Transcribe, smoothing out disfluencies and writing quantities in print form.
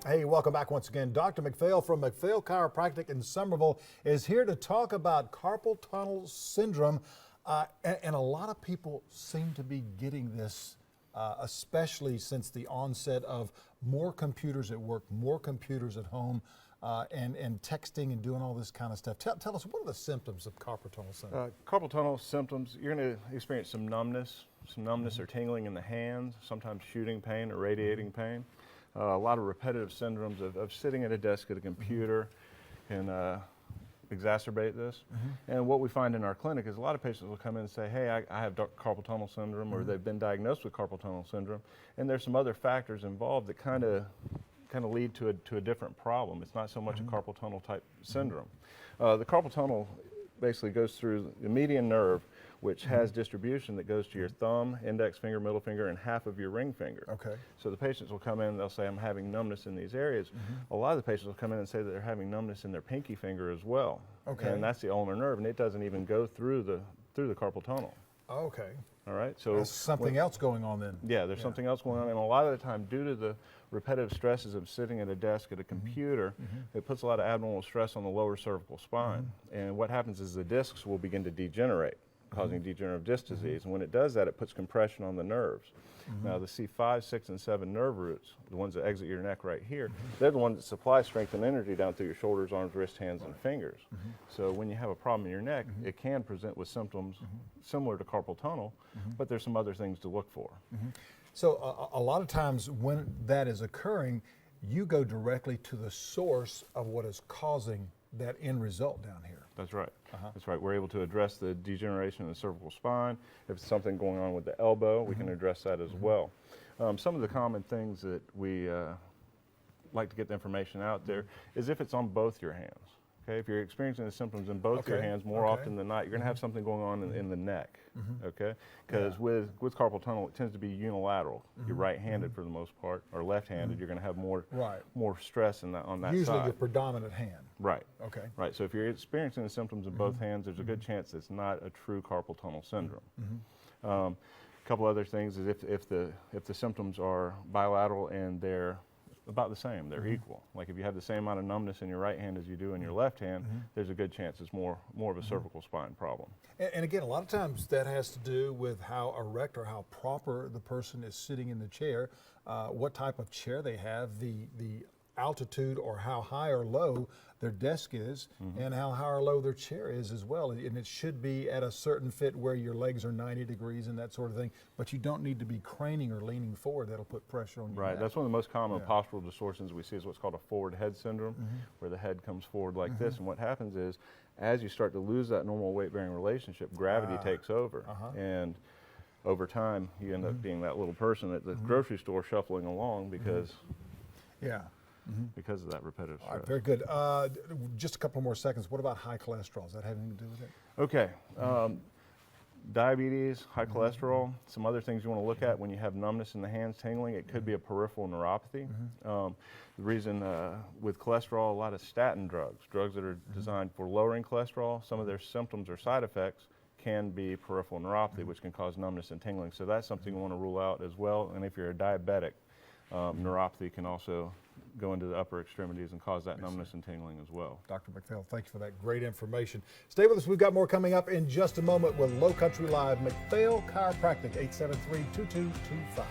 Hey, welcome back once again. Dr. McPhail from McPhail Chiropractic in Somerville is here to talk about carpal tunnel syndrome. And a lot of people seem to be getting this, especially since the onset of more computers at work, more computers at home, and texting and doing all this kind of stuff. Tell us, what are the symptoms of carpal tunnel syndrome? Carpal tunnel symptoms, you're going to experience some numbness or tingling in the hands, sometimes shooting pain or radiating pain. A lot of repetitive syndromes of sitting at a desk at a computer can exacerbate this. And what we find in our clinic is a lot of patients will come in and say, hey, I have carpal tunnel syndrome, or they've been diagnosed with carpal tunnel syndrome, and there's some other factors involved that kind of lead to a different problem. It's not so much a carpal tunnel type syndrome. The carpal tunnel basically goes through the median nerve, which has distribution that goes to your thumb, index finger, middle finger, and half of your ring finger. Okay. So the patients will come in and they'll say, I'm having numbness in these areas. A lot of the patients will come in and say that they're having numbness in their pinky finger as well. Okay. And that's the ulnar nerve, and it doesn't even go through the carpal tunnel. Okay. All right. So there's something else going on then. Yeah, there's something else going on, and a lot of the time, due to the repetitive stresses of sitting at a desk at a computer, it puts a lot of abnormal stress on the lower cervical spine. And what happens is the discs will begin to degenerate, causing degenerative disc disease. And when it does that, it puts compression on the nerves. Now, the C5, 6, and 7 nerve roots, the ones that exit your neck right here, they're the ones that supply strength and energy down through your shoulders, arms, wrists, hands, and fingers. So when you have a problem in your neck, it can present with symptoms similar to carpal tunnel, but there's some other things to look for. So a lot of times when that is occurring, you go directly to the source of what is causing that end result down here. That's right. That's right. We're able to address the degeneration of the cervical spine. If it's something going on with the elbow, we can address that as well. Some of the common things that we like to get the information out there is if it's on both your hands. Okay, if you're experiencing the symptoms in both your hands more often than not, you're going to have something going on in the neck. Okay, because with carpal tunnel, it tends to be unilateral. You're right-handed for the most part, or left-handed. You're going to have more stress on that Usually side. the predominant hand. Right. Okay. Right. So if you're experiencing the symptoms in both hands, there's a good chance it's not a true carpal tunnel syndrome. A couple other things is if the symptoms are bilateral and they're about the same, they're equal. Like if you have the same amount of numbness in your right hand as you do in your left hand, there's a good chance it's more of a cervical spine problem. And again, a lot of times that has to do with how erect or how proper the person is sitting in the chair, what type of chair they have, the altitude or how high or low their desk is, and how high or low their chair is as well. And it should be at a certain fit where your legs are 90 degrees and that sort of thing, but you don't need to be craning or leaning forward. That'll put pressure on your neck. That's one of the most common postural distortions we see is what's called a forward head syndrome, where the head comes forward like this. And what happens is, as you start to lose that normal weight-bearing relationship, gravity takes over. And over time, you end up being that little person at the grocery store shuffling along because because of that repetitive stress. All right, very good. Just a couple more seconds. What about high cholesterol? Does that have anything to do with it? Okay. Diabetes, high cholesterol, some other things you want to look at when you have numbness in the hands, tingling. It could be a peripheral neuropathy. The reason with cholesterol, a lot of statin drugs that are designed for lowering cholesterol, some of their symptoms or side effects can be peripheral neuropathy, which can cause numbness and tingling. So that's something you want to rule out as well. And if you're a diabetic, neuropathy can also go into the upper extremities and cause that numbness and tingling as well. Dr. McPhail, thank you for that great information. Stay with us. We've got more coming up in just a moment with Low Country Live. McPhail Chiropractic, 873-2225.